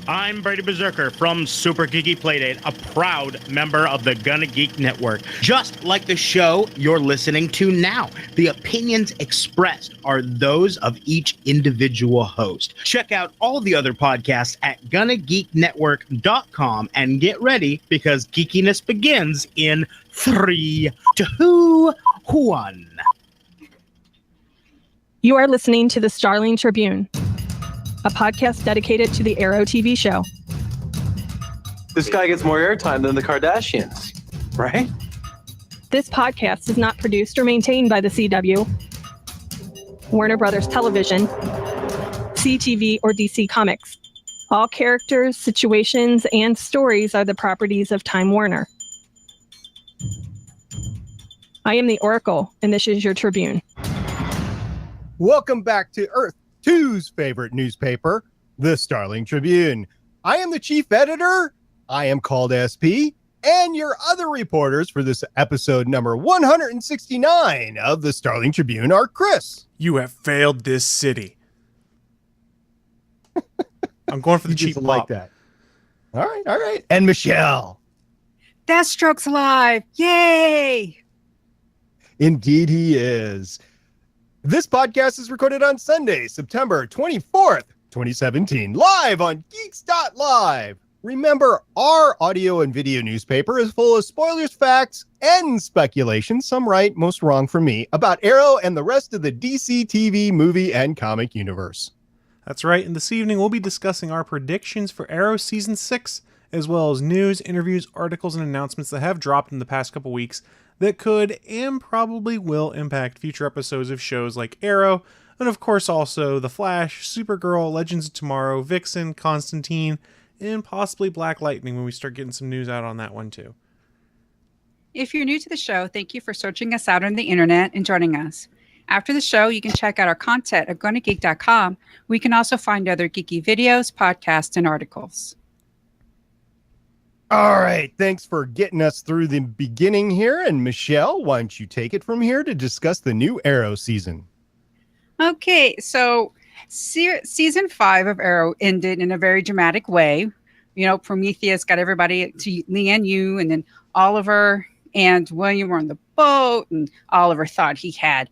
I'm Brady Berserker from Super Geeky Playdate, a proud member of the Gonna Geek Network. Just like the show you're listening to now, the opinions expressed are those of each individual host. Check out all the other podcasts at GonnaGeekNetwork.com and get ready because geekiness begins in 3, 2, 1. You are listening to the Starling Tribune, a podcast dedicated to the Arrow TV show. This guy gets more airtime than the Kardashians, right? This podcast is not produced or maintained by the CW, Warner Brothers Television, CTV, or DC Comics. All characters, situations, and stories are the properties of Time Warner. I am the Oracle, and this is your Tribune. Welcome back to Earth 2's favorite newspaper, the Starling Tribune. I am the chief editor. I am called SP, and your other reporters for this episode number 169 of the Starling Tribune are Chris. You have failed this city. I'm going for the cheap pop. Like that. All right. And Michelle. Deathstroke's alive. Yay! Indeed he is. This podcast is recorded on Sunday, September 24th, 2017, live on Geeks.live. Remember, our audio and video newspaper is full of spoilers, facts, and speculation, some right, most wrong for me, about Arrow and the rest of the DC TV, movie, and comic universe. That's right, and this evening we'll be discussing our predictions for Arrow Season 6, as well as news, interviews, articles, and announcements that have dropped in the past couple weeks that could and probably will impact future episodes of shows like Arrow, and of course also The Flash, Supergirl, Legends of Tomorrow, Vixen, Constantine, and possibly Black Lightning when we start getting some news out on that one too. If you're new to the show, thank you for searching us out on the internet and joining us. After the show, you can check out our content at GonnaGeek.com. We can also find other geeky videos, podcasts, and articles. All right, thanks for getting us through the beginning here. And Michelle, why don't you take it from here to discuss the new Arrow season? Okay, so season 5 of Arrow ended in a very dramatic way. You know, Prometheus got everybody to Leanne Yu, and then Oliver and William were on the boat, and Oliver thought he had,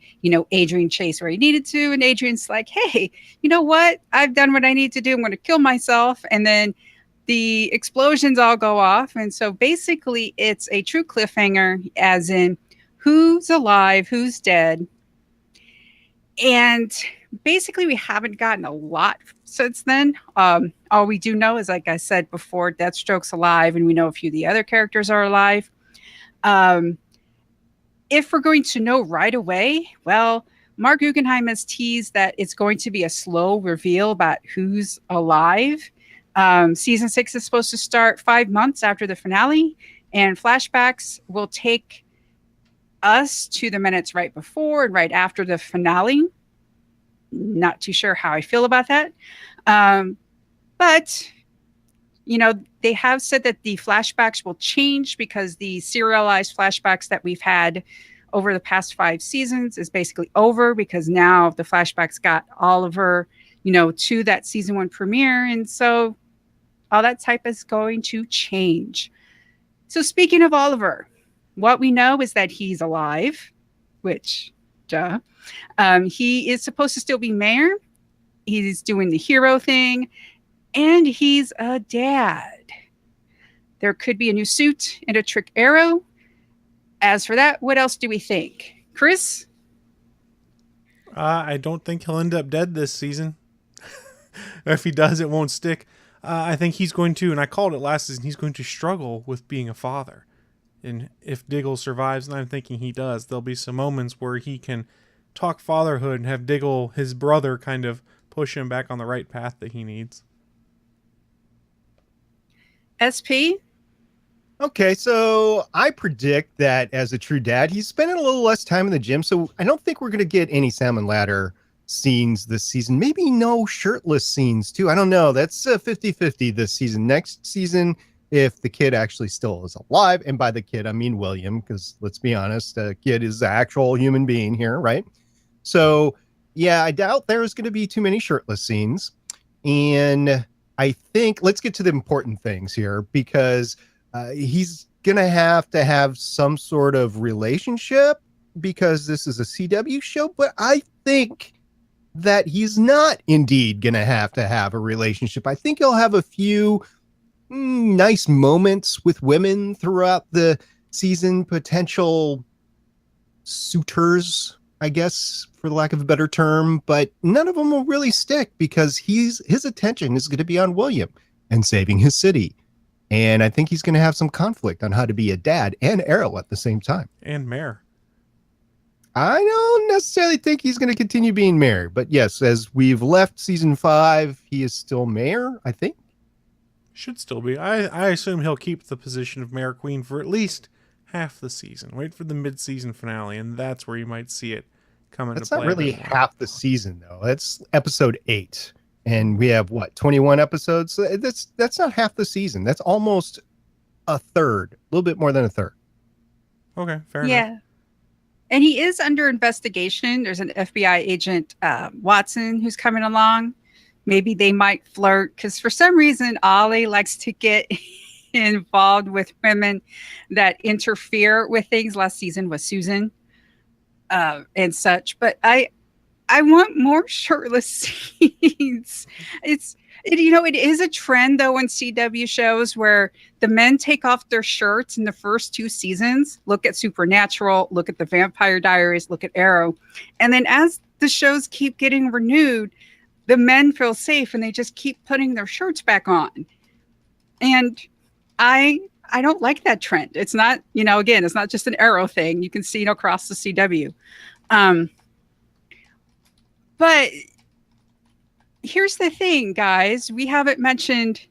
Adrian Chase where he needed to, and Adrian's like, hey, you know what? I've done what I need to do. I'm going to kill myself. And then the explosions all go off. And so basically it's a true cliffhanger, as in who's alive, who's dead. And basically we haven't gotten a lot since then. All we do know is, like I said before, Deathstroke's alive, and we know a few of the other characters are alive. If we're going to know right away, well, Mark Guggenheim has teased that it's going to be a slow reveal about who's alive. Season 6 is supposed to start 5 months after the finale, and flashbacks will take us to the minutes right before and right after the finale. Not too sure how I feel about that. But, they have said that the flashbacks will change because the serialized flashbacks that we've had over the past 5 seasons is basically over, because now the flashbacks got Oliver, to that season 1 premiere. And so all that type is going to change. So speaking of Oliver, what we know is that he's alive, which, duh. He is supposed to still be mayor. He's doing the hero thing, and he's a dad. There could be a new suit and a trick arrow. As for that, what else do we think? Chris? I don't think he'll end up dead this season. Or if he does, it won't stick. I think he's going to, and I called it last season, he's going to struggle with being a father. And if Diggle survives, and I'm thinking he does, there'll be some moments where he can talk fatherhood and have Diggle, his brother, kind of push him back on the right path that he needs. SP? Okay, so I predict that as a true dad, he's spending a little less time in the gym, so I don't think we're going to get any salmon ladder scenes this season. Maybe no shirtless scenes, too. I don't know. That's 50-50 this season. Next season, if the kid actually still is alive, and by the kid, I mean William, because let's be honest, the kid is the actual human being here, right? So, yeah, I doubt there's going to be too many shirtless scenes. And I think let's get to the important things here, because he's going to have some sort of relationship because this is a CW show. But I think that he's not indeed going to have a relationship. I think he'll have a few nice moments with women throughout the season, potential suitors, I guess, for the lack of a better term, but none of them will really stick because his attention is going to be on William and saving his city. And I think he's going to have some conflict on how to be a dad and Arrow at the same time. And mayor. I don't necessarily think he's going to continue being mayor, but yes, as we've left season 5, he is still mayor, I think. Should still be. I assume he'll keep the position of Mayor Queen for at least half the season. Wait for the mid-season finale, and that's where you might see it come into play. That's not really half the season, though. That's episode 8, and we have, 21 episodes? So that's not half the season. That's almost a third, a little bit more than a third. Okay, fair enough. Yeah. And he is under investigation. There's an FBI agent, Watson, who's coming along. Maybe they might flirt because for some reason, Ollie likes to get involved with women that interfere with things. Last season was Susan and such. But I want more shirtless scenes. It is a trend, though, on CW shows where the men take off their shirts in the first 2 seasons. Look at Supernatural, look at The Vampire Diaries, look at Arrow. And then as the shows keep getting renewed, the men feel safe and they just keep putting their shirts back on. And I don't like that trend. It's not, again, it's not just an Arrow thing. You can see it across the CW. But here's the thing, guys. We haven't mentioned,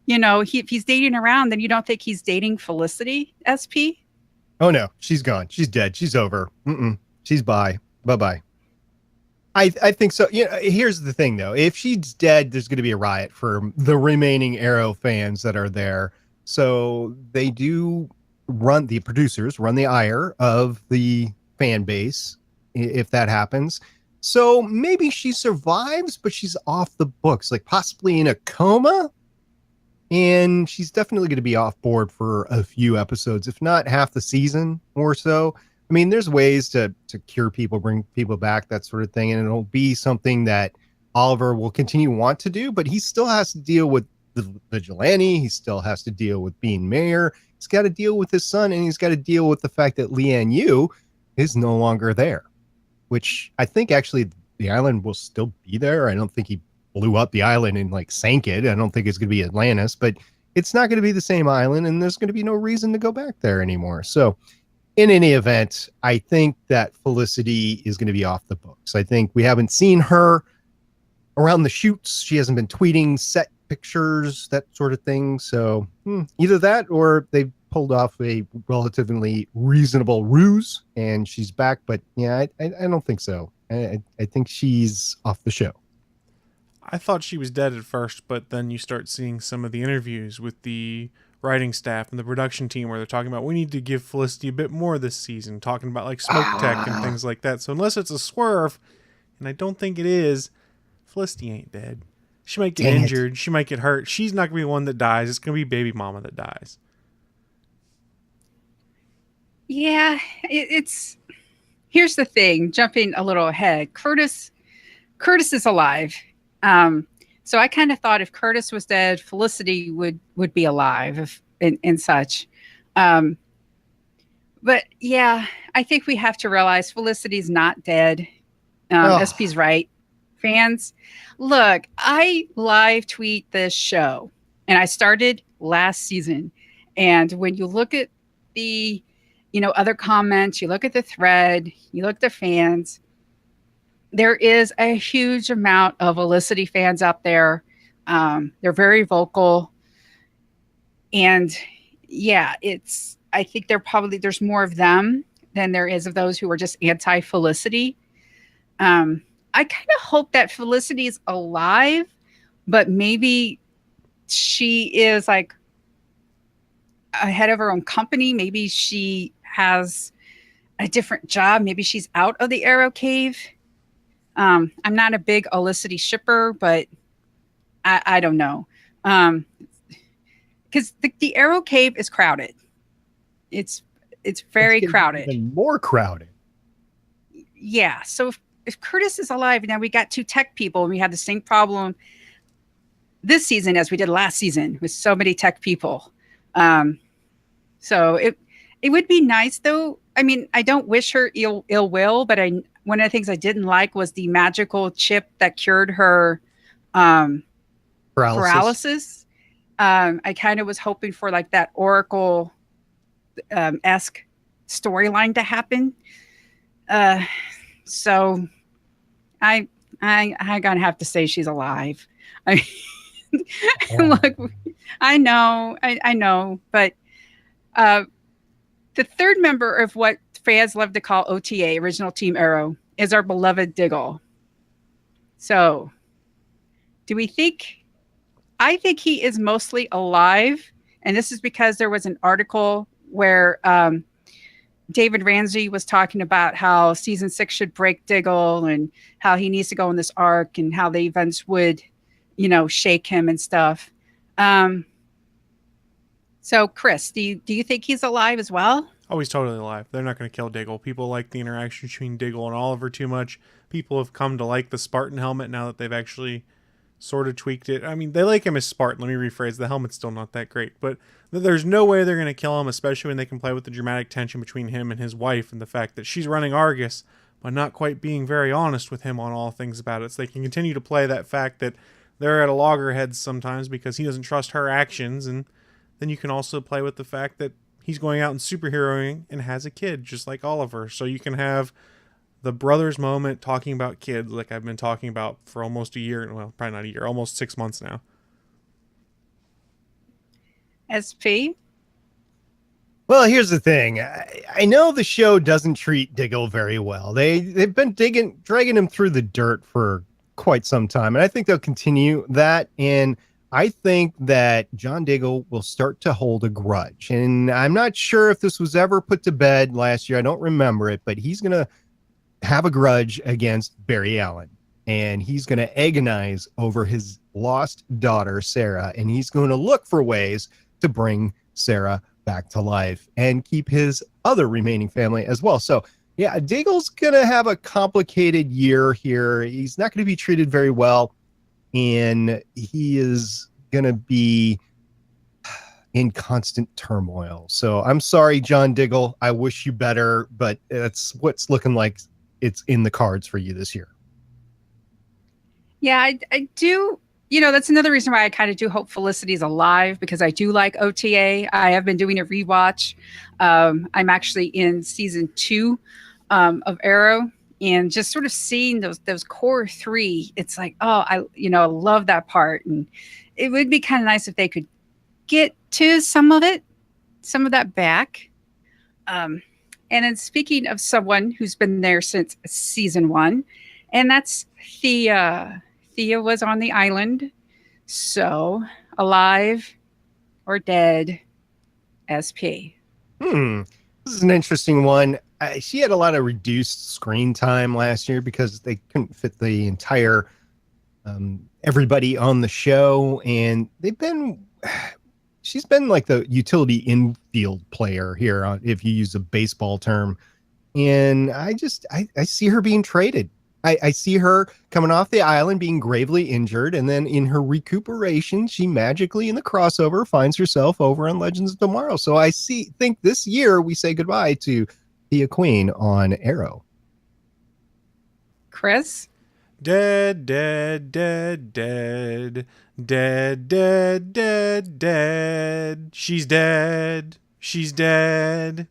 if he's dating around, then you don't think he's dating Felicity, SP? Oh, no. She's gone. She's dead. She's over. She's bye. Bye-bye. I think so. Here's the thing, though. If she's dead, there's going to be a riot for the remaining Arrow fans that are there. So they do the producers run the ire of the fan base if that happens. So maybe she survives, but she's off the books, like possibly in a coma. And she's definitely going to be off board for a few episodes, if not half the season or so. I mean, there's ways to cure people, bring people back, that sort of thing. And it'll be something that Oliver will continue to want to do, but he still has to deal with the vigilante. He still has to deal with being mayor. He's got to deal with his son, and he's got to deal with the fact that Lian Yu is no longer there, which I think actually the island will still be there. I don't think he blew up the island and sank it. I don't think it's going to be Atlantis, but it's not going to be the same island, and there's going to be no reason to go back there anymore. So in any event, I think that Felicity is going to be off the books. I think we haven't seen her around the shoots. She hasn't been tweeting set pictures, that sort of thing. So either that or they pulled off a relatively reasonable ruse and she's back. But yeah, I don't think so. I think she's off the show. I thought she was dead at first, but then you start seeing some of the interviews with the writing staff and the production team where they're talking about we need to give Felicity a bit more this season, talking about smoke tech and things like that. So unless it's a swerve, and I don't think it is, Felicity ain't dead. She might get injured. She might get hurt. She's not going to be the one that dies. It's going to be baby mama that dies. Yeah, it's... Here's the thing, jumping a little ahead. Curtis is alive. So I kind of thought if Curtis was dead, Felicity would be alive and such. But yeah, I think we have to realize Felicity's not dead. SP's right. Fans, look, I live tweet this show and I started last season. And when you look at the, other comments, you look at the thread, you look at the fans, there is a huge amount of Felicity fans out there. They're very vocal. And yeah, I think there's more of them than there is of those who are just anti-Felicity. I kind of hope that Felicity is alive, but maybe she is ahead of her own company. Maybe she has a different job. Maybe she's out of the Arrow Cave. I'm not a big Felicity shipper, but I don't know. Because the Arrow Cave is crowded. It's very It's crowded. even more crowded. Yeah. So if Curtis is alive, now we got 2 tech people, and we had the same problem this season as we did last season with so many tech people. So it would be nice, though. I mean, I don't wish her ill will, but one of the things I didn't like was the magical chip that cured her paralysis. I kind of was hoping for like that Oracle esque storyline to happen. So I gotta have to say she's alive. I mean, look, I know, but the third member of what fans love to call OTA, Original Team Arrow, is our beloved Diggle. So, do we think? I think he is mostly alive, and this is because there was an article where David Ramsey was talking about how season 6 should break Diggle and how he needs to go in this arc and how the events would, shake him and stuff. So, Chris, do you think he's alive as well? Oh, he's totally alive. They're not going to kill Diggle. People like the interaction between Diggle and Oliver too much. People have come to like the Spartan helmet now that they've actually sort of tweaked it. I mean, they like him as Spartan. Let me rephrase. The helmet's still not that great. But there's no way they're going to kill him, especially when they can play with the dramatic tension between him and his wife and the fact that she's running Argus, but not quite being very honest with him on all things about it. So they can continue to play that fact that they're at a loggerheads sometimes because he doesn't trust her actions. And then you can also play with the fact that he's going out and superheroing and has a kid, just like Oliver. So you can have the brothers moment talking about kids like I've been talking about for almost a year. Well, probably not a year, almost 6 months now. SP? Well, here's the thing. I know the show doesn't treat Diggle very well. They've been dragging him through the dirt for quite some time, and I think they'll continue that. And I think that John Diggle will start to hold a grudge. And I'm not sure if this was ever put to bed last year. I don't remember it, but he's going to have a grudge against Barry Allen. And he's going to agonize over his lost daughter, Sarah. And he's going to look for ways to bring Sarah back to life and keep his other remaining family as well. So, yeah, Diggle's going to have a complicated year here. He's not going to be treated very well. And he is going to be in constant turmoil. So I'm sorry, John Diggle. I wish you better, but that's what's looking like it's in the cards for you this year. Yeah, I do. That's another reason why I kind of do hope Felicity's alive, because I do like OTA. I have been doing a rewatch. I'm actually in season 2 of Arrow. And just sort of seeing those core 3, it's like, oh, I love that part. And it would be kind of nice if they could get to some of that back. And then speaking of someone who's been there since season 1, and that's Thea. Thea was on the island. So, alive or dead, SP. This is an interesting one. She had a lot of reduced screen time last year because they couldn't fit the entire everybody on the show, and she's been like the utility infield player here, if you use a baseball term. And I see her being traded. I see her coming off the island being gravely injured, and then in her recuperation, she magically in the crossover finds herself over on Legends of Tomorrow. So I think this year we say goodbye to Thea Queen on Arrow. Chris? Dead, dead, dead, dead, dead, dead, dead, dead. She's dead. She's dead.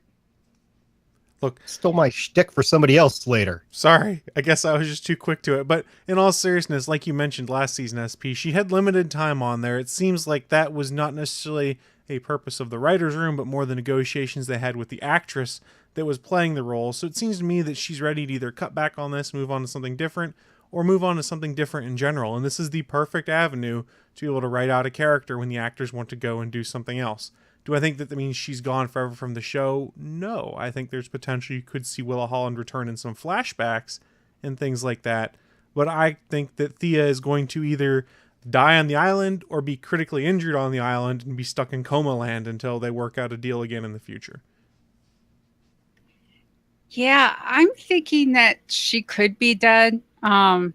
Look, stole my shtick for somebody else later. Sorry, I guess I was just too quick to it. But in all seriousness, like you mentioned last season, SP, she had limited time on there. It seems like that was not necessarily a purpose of the writer's room, but more the negotiations they had with the actress that was playing the role. So it seems to me that she's ready to either cut back on this, move on to something different, or move on to something different in general. And this is the perfect avenue to be able to write out a character when the actors want to go and do something else. Do I think that means she's gone forever from the show? No. I think there's potential you could see Willa Holland return in some flashbacks and things like that. But I think that Thea is going to either die on the island or be critically injured on the island and be stuck in coma land until they work out a deal again in the future. Yeah, I'm thinking that she could be dead. I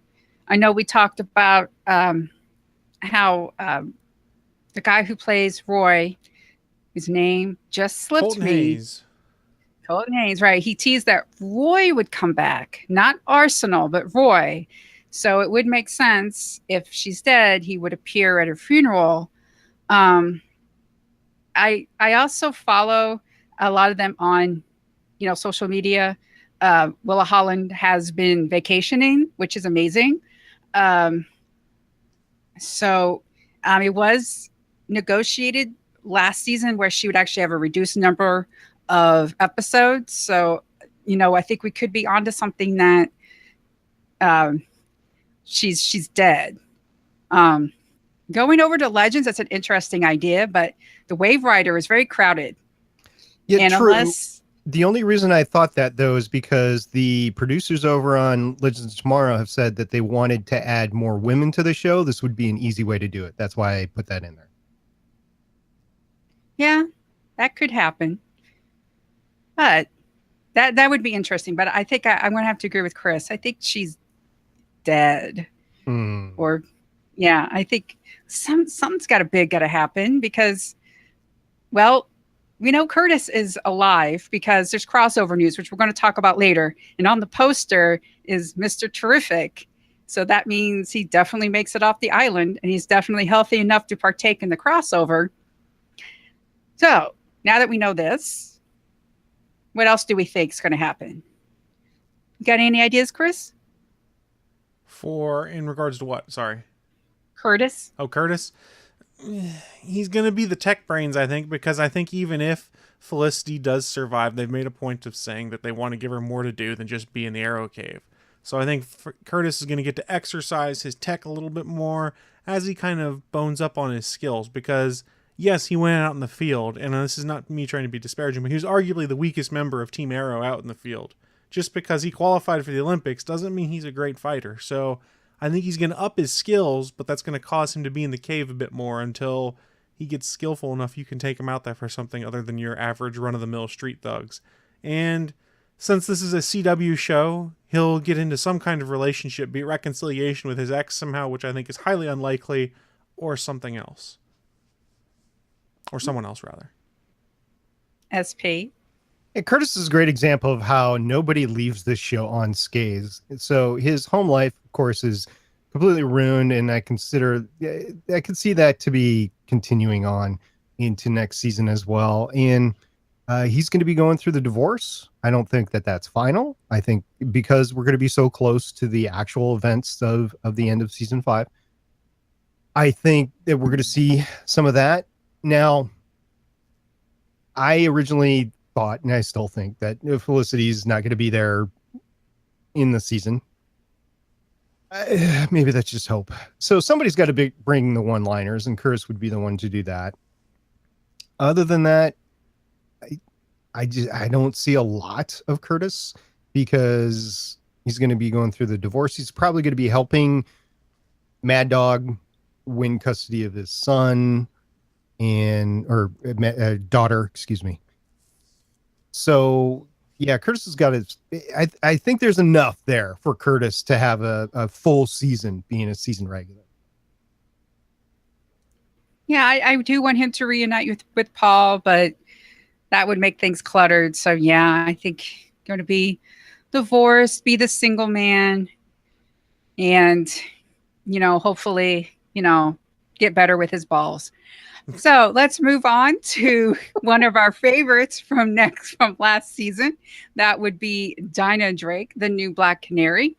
know we talked about how the guy who plays Roy, his name just slipped Colton me. Hayes. Colton Hayes, right? He teased that Roy would come back, not Arsenal, but Roy. So it would make sense if she's dead, he would appear at her funeral. I also follow a lot of them on, social media. Willa Holland has been vacationing, which is amazing. So it was negotiated last season where she would actually have a reduced number of episodes. So, I think we could be onto something that she's dead. Going over to Legends, that's an interesting idea, but the Wave Rider is very crowded. Yeah, and true. Unless the only reason I thought that, though, is because the producers over on Legends of Tomorrow have said that they wanted to add more women to the show. This would be an easy way to do it. That's why I put that in there. Yeah, that could happen. But that would be interesting. But I think I'm going to have to agree with Chris. I think she's dead. Or, yeah, I think something's got to happen because, well, we know Curtis is alive because there's crossover news, which we're going to talk about later. And on the poster is Mr. Terrific. So that means he definitely makes it off the island and he's definitely healthy enough to partake in the crossover. So now that we know this, what else do we think is going to happen? You got any ideas, Chris? In regards to what? Sorry. Curtis. Oh, Curtis. He's going to be the tech brains, I think, because I think even if Felicity does survive, they've made a point of saying that they want to give her more to do than just be in the Arrow Cave. So I think Curtis is going to get to exercise his tech a little bit more as he kind of bones up on his skills because, yes, he went out in the field, and this is not me trying to be disparaging, but he was arguably the weakest member of Team Arrow out in the field. Just because he qualified for the Olympics doesn't mean he's a great fighter. So I think he's going to up his skills, but that's going to cause him to be in the cave a bit more until he gets skillful enough you can take him out there for something other than your average run-of-the-mill street thugs. And since this is a CW show, he'll get into some kind of relationship, be it reconciliation with his ex somehow, which I think is highly unlikely, or something else. Or someone else, rather. SP. And Curtis is a great example of how nobody leaves this show unscathed. So his home life, of course, is completely ruined, and I can see that to be continuing on into next season as well. And he's going to be going through the divorce. I don't think that that's final. I think because we're going to be so close to the actual events of the end of season 5, I think that we're going to see some of that. Now, I originally thought, and I still think, that Felicity's not going to be there in the season. Maybe that's just hope. So somebody's got to bring the one-liners, and Curtis would be the one to do that. Other than that, I don't see a lot of Curtis because he's going to be going through the divorce. He's probably going to be helping Mad Dog win custody of his son or daughter, excuse me. So, yeah, Curtis has got his... I think there's enough there for Curtis to have a full season being a season regular. Yeah, I do want him to reunite with Paul, but that would make things cluttered. So, yeah, I think going to be divorced, be the single man, and, hopefully, get better with his balls. So let's move on to one of our favorites from last season. That would be Dinah Drake, the new Black Canary.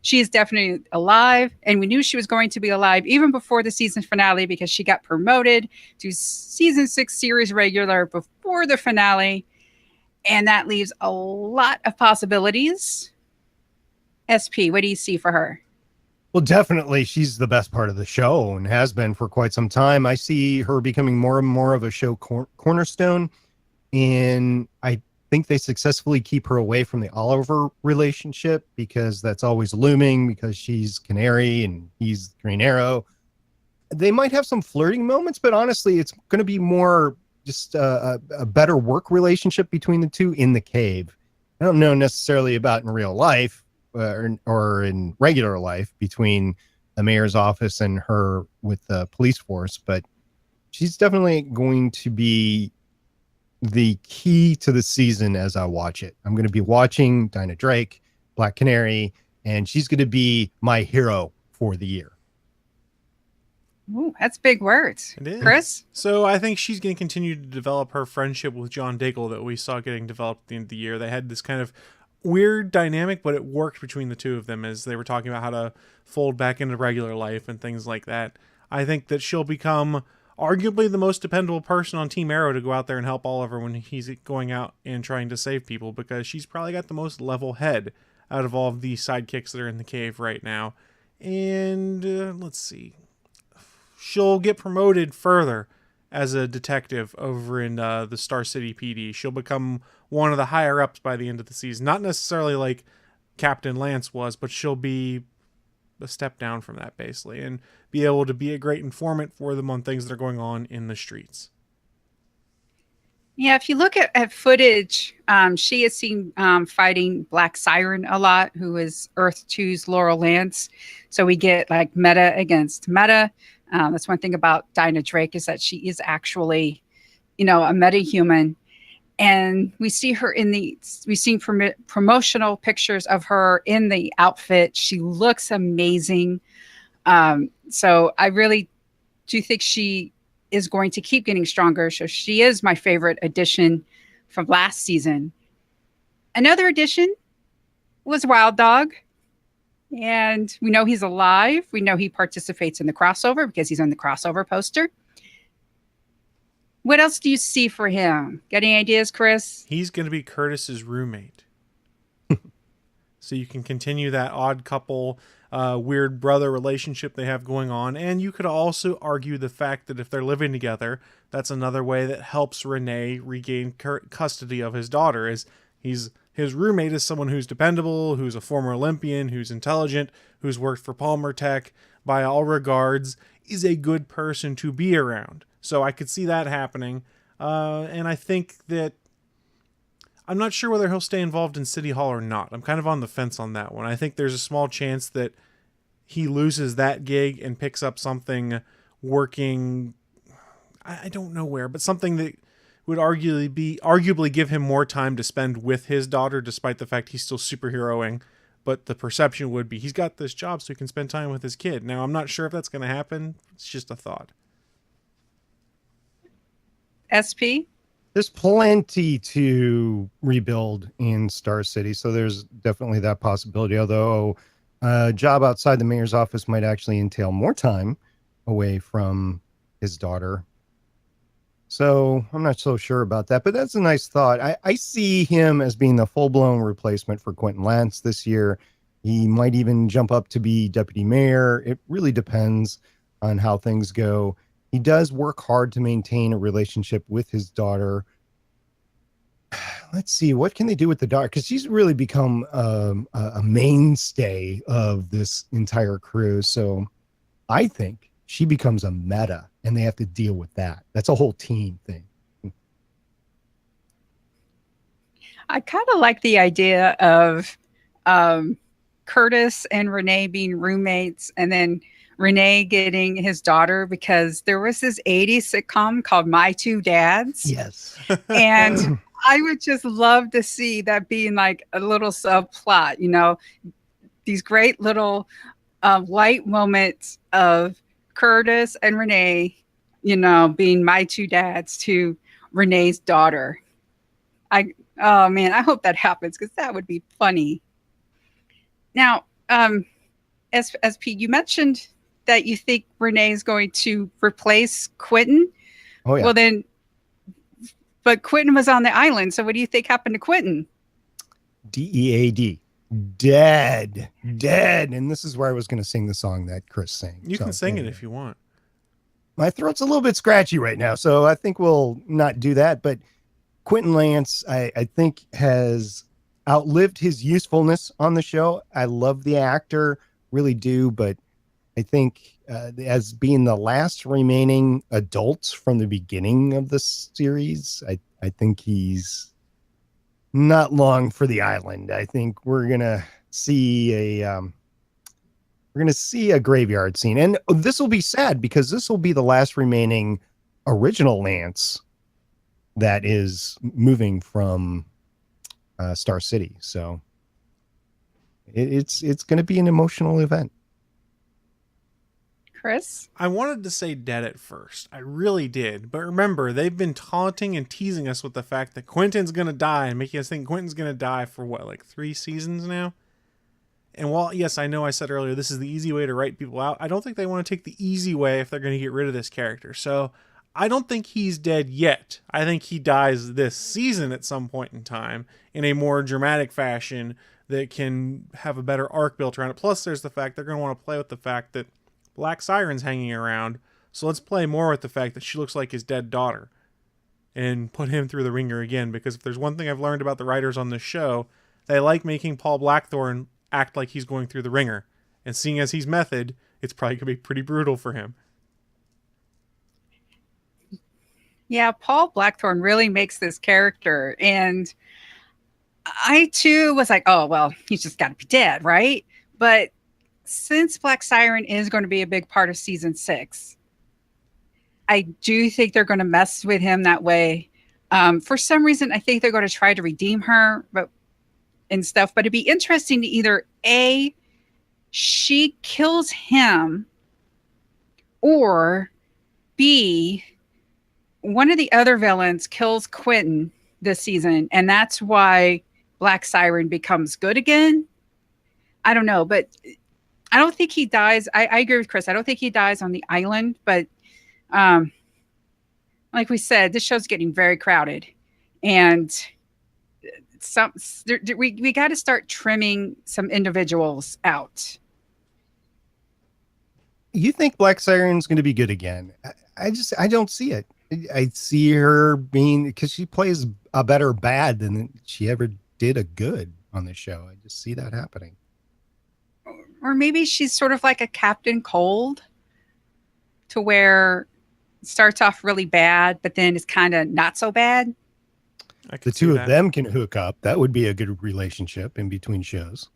She is definitely alive, and we knew she was going to be alive even before the season finale because she got promoted to season 6 series regular before the finale, and that leaves a lot of possibilities. SP, what do you see for her? Well, definitely, she's the best part of the show and has been for quite some time. I see her becoming more and more of a show cornerstone, and I think they successfully keep her away from the Oliver relationship because that's always looming because she's Canary and he's Green Arrow. they might have some flirting moments, but honestly, it's going to be more just a better work relationship between the two in the cave. I don't know necessarily about in real life or in regular life between the mayor's office and her with the police force, but she's definitely going to be the key to the season as I watch it. I'm going to be watching Dinah Drake, Black Canary, and she's going to be my hero for the year. Ooh, that's big words. It is. Chris? So I think she's going to continue to develop her friendship with John Diggle that we saw getting developed at the end of the year. They had this kind of weird dynamic, but it worked between the two of them as they were talking about how to fold back into regular life and things like that. I think that she'll become arguably the most dependable person on Team Arrow to go out there and help Oliver when he's going out and trying to save people, because she's probably got the most level head out of all of the sidekicks that are in the cave right now. And let's see. She'll get promoted further as a detective over in the Star City PD. She'll become one of the higher ups by the end of the season. Not necessarily like Captain Lance was, but she'll be a step down from that basically and be able to be a great informant for them on things that are going on in the streets. Yeah, if you look at footage, she is seen fighting Black Siren a lot, who is Earth 2's Laurel Lance. So we get like meta against meta. That's one thing about Dinah Drake, is that she is actually, a metahuman. And we see her we've seen promotional pictures of her in the outfit. She looks amazing. So I really do think she is going to keep getting stronger. So she is my favorite addition from last season. Another addition was Wild Dog. And we know he's alive. We know he participates in the crossover because he's on the crossover poster. What else do you see for him? Got any ideas, Chris? He's going to be Curtis's roommate. So you can continue that odd couple, weird brother relationship they have going on. And you could also argue the fact that if they're living together, that's another way that helps Renee regain custody of his daughter. Is his roommate is someone who's dependable, who's a former Olympian, who's intelligent, who's worked for Palmer Tech, by all regards, is a good person to be around. So I could see that happening. And I think that I'm not sure whether he'll stay involved in City Hall or not. I'm kind of on the fence on that one. I think there's a small chance that he loses that gig and picks up something working, I don't know where, but something that would arguably give him more time to spend with his daughter, despite the fact he's still superheroing. But the perception would be he's got this job so he can spend time with his kid. Now, I'm not sure if that's going to happen. It's just a thought. SP? There's plenty to rebuild in Star City, so there's definitely that possibility, although a job outside the mayor's office might actually entail more time away from his daughter. So I'm not so sure about that, but that's a nice thought. I see him as being the full-blown replacement for Quentin Lance this year. He might even jump up to be deputy mayor. It really depends on how things go. He does work hard to maintain a relationship with his daughter. Let's see, what can they do with the daughter? Because she's really become a mainstay of this entire crew. So I think she becomes a meta, and they have to deal with that. That's a whole team thing. I kind of like the idea of Curtis and Renee being roommates, and then Renee getting his daughter, because there was this 80s sitcom called My Two Dads. Yes. And I would just love to see that being like a little subplot, these great little light moments of Curtis and Renee, being my two dads to Renee's daughter. Oh man, I hope that happens, because that would be funny. Now, SP, you mentioned that you think Renee is going to replace Quentin. Oh yeah. Well then, but Quentin was on the island, so what do you think happened to Quentin? DEAD. Dead. And this is where I was going to sing the song that Chris sang. You can sing it if you want. My throat's a little bit scratchy right now, so I think we'll not do that. But Quentin Lance, I think, has outlived his usefulness on the show. I love the actor, really do, but I think as being the last remaining adult from the beginning of the series. I think he's not long for the island. I think we're gonna see a graveyard scene, and this will be sad because this will be the last remaining original Lance that is moving from Star City. So it's going to be an emotional event. Chris? I wanted to say dead at first. I really did. But remember, they've been taunting and teasing us with the fact that Quentin's going to die and making us think Quentin's going to die for what, like 3 seasons now? And while, yes, I know I said earlier this is the easy way to write people out, I don't think they want to take the easy way if they're going to get rid of this character. So I don't think he's dead yet. I think he dies this season at some point in time in a more dramatic fashion that can have a better arc built around it. Plus, there's the fact they're going to want to play with the fact that Black Siren's hanging around, so let's play more with the fact that she looks like his dead daughter and put him through the ringer again, because if there's one thing I've learned about the writers on this show, they like making Paul Blackthorne act like he's going through the ringer, and seeing as he's method, it's probably going to be pretty brutal for him. Yeah, Paul Blackthorne really makes this character, and I too was like, oh, well, he's just got to be dead, right? But since Black Siren is going to be a big part of season 6, I do think they're going to mess with him that way. For some reason, I think they're going to try to redeem her, and stuff. But it'd be interesting to either A, she kills him, or B, one of the other villains kills Quentin this season, and that's why Black Siren becomes good again. I don't know, but I don't think he dies. I agree with Chris. I don't think he dies on the island, but like we said, this show's getting very crowded, and we got to start trimming some individuals out. You think Black Siren's going to be good again? I don't see it. I see her being, because she plays a better bad than she ever did a good on the show. I just see that happening. Or maybe she's sort of like a Captain Cold, to where it starts off really bad, but then it's kind of not so bad. The two of them can hook up. That would be a good relationship in between shows.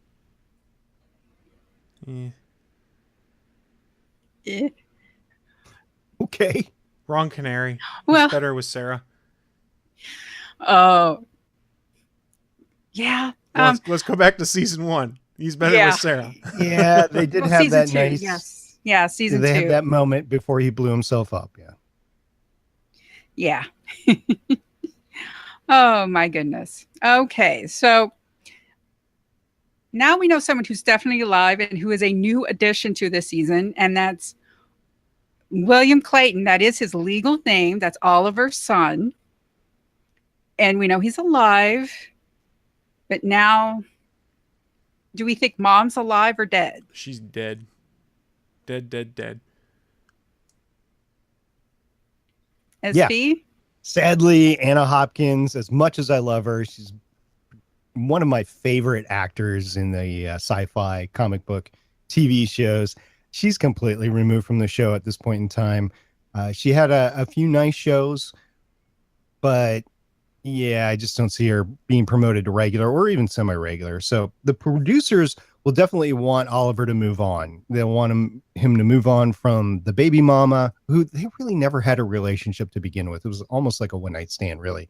Yeah. Yeah. Okay. Wrong canary. Well, It's better with Sarah. Oh. Yeah. Let's go back to season 1. He's better with Sarah. Yeah, they did have that 2, nice. Yes. Yeah, season 2. They had that moment before he blew himself up. Yeah. Yeah. Oh my goodness. Okay, so now we know someone who's definitely alive and who is a new addition to this season, and that's William Clayton. That is his legal name. That's Oliver's son. And we know he's alive. But now, do we think Mom's alive or dead? She's dead. Dead. SV? Sadly, Anna Hopkins, as much as I love her, she's one of my favorite actors in the sci-fi comic book TV shows. She's completely removed from the show at this point in time. She had a few nice shows, but yeah, I just don't see her being promoted to regular or even semi-regular. So the producers will definitely want Oliver to move on. They'll want him to move on from the baby mama, who they really never had a relationship to begin with. It was almost like a one-night stand, really.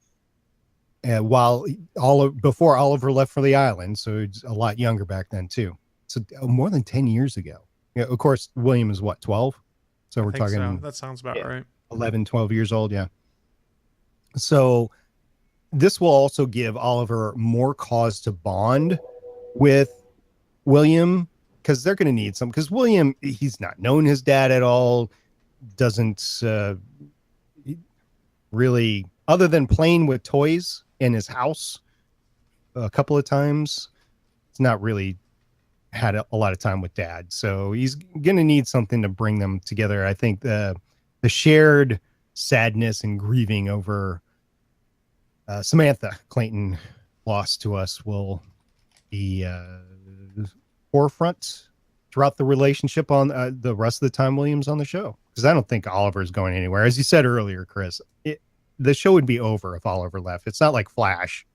Before Oliver left for the island, so it's a lot younger back then too. So more than 10 years ago. Yeah, of course, William is what, 12? So we're talking. So. That sounds about right. 11, 12 years old, yeah. So this will also give Oliver more cause to bond with William, because they're going to need some, because William, he's not known his dad at all, doesn't really, other than playing with toys in his house a couple of times, it's not really had a lot of time with dad. So he's going to need something to bring them together. I think the shared sadness and grieving over Samantha Clayton lost to us will be forefront throughout the relationship on the rest of the time Williams on the show, because I don't think Oliver is going anywhere. As you said earlier, Chris, the show would be over if Oliver left. It's not like Flash,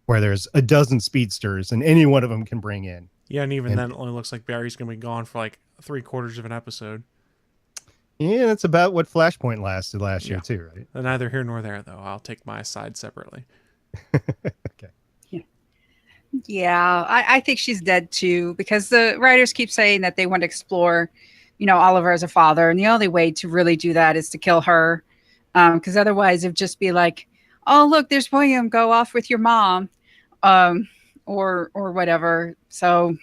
where there's a dozen speedsters and any one of them can bring in. Yeah, and even then, it only looks like Barry's going to be gone for like 3/4 of an episode. Yeah, that's about what Flashpoint lasted last year too, right? Neither here nor there, though. I'll take my side separately. Okay. Yeah, I think she's dead too, because the writers keep saying that they want to explore, Oliver as a father. And the only way to really do that is to kill her. Because otherwise it'd just be like, oh, look, there's William, go off with your mom, or whatever. So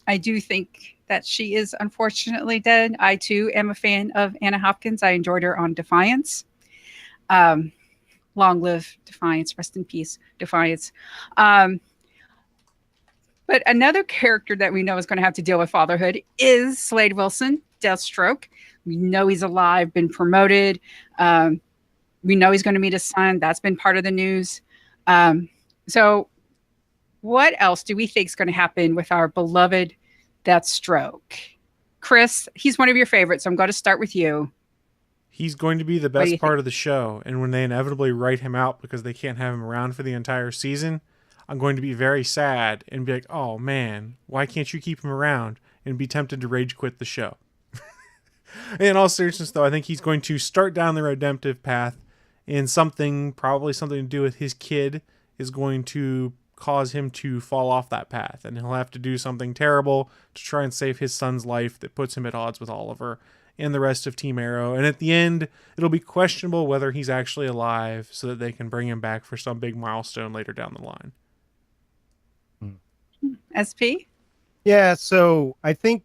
I do think that she is unfortunately dead. I too am a fan of Anna Hopkins. I enjoyed her on Defiance. Long live Defiance, rest in peace, Defiance. But another character that we know is going to have to deal with fatherhood is Slade Wilson, Deathstroke. We know he's alive, been promoted. We know he's going to meet his son. That's been part of the news. So what else do we think is going to happen with our beloved Deathstroke? Chris, he's one of your favorites, so I'm going to start with you. He's going to be the best part of the show, and when they inevitably write him out because they can't have him around for the entire season, I'm going to be very sad and be like, oh man, why can't you keep him around? And be tempted to rage quit the show. In all seriousness, though, I think he's going to start down the redemptive path, and probably something to do with his kid is going to cause him to fall off that path, and he'll have to do something terrible to try and save his son's life that puts him at odds with Oliver and the rest of Team Arrow. And at the end, it'll be questionable whether he's actually alive so that they can bring him back for some big milestone later down the line. SP? Yeah, so I think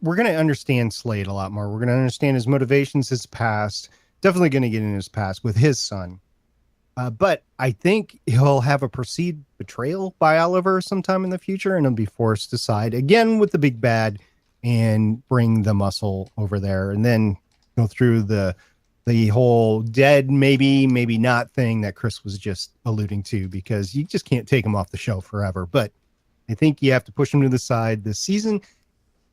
we're going to understand Slade a lot more. We're going to understand his motivations, his past. Definitely going to get in his past with his son. But I think he'll have a perceived betrayal by Oliver sometime in the future, and he'll be forced to side again with the big bad and bring the muscle over there, and then go through the whole dead, maybe not thing that Chris was just alluding to, because you just can't take him off the show forever. But I think you have to push him to the side this season,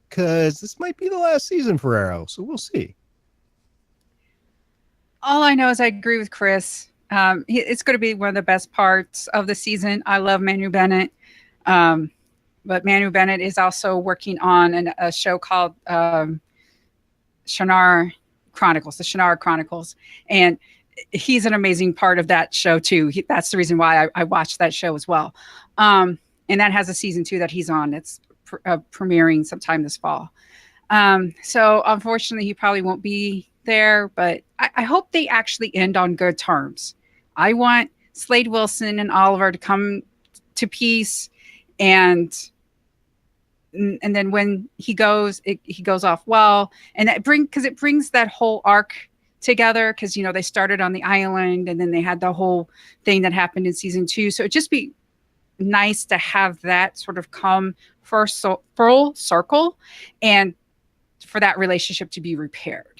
because this might be the last season for Arrow. So we'll see. All I know is I agree with Chris. It's going to be one of the best parts of the season. I love Manu Bennett. But Manu Bennett is also working on a show called Shannara Chronicles, the Shannara Chronicles. And he's an amazing part of that show too. That's the reason why I watched that show as well. And that has a season 2 that he's on. It's premiering sometime this fall. So unfortunately, he probably won't be there, but I hope they actually end on good terms. I want Slade Wilson and Oliver to come to peace, and then when he goes, he goes off well, and it brings that whole arc together, because they started on the island, and then they had the whole thing that happened in season 2. So it'd just be nice to have that sort of come full circle, and for that relationship to be repaired.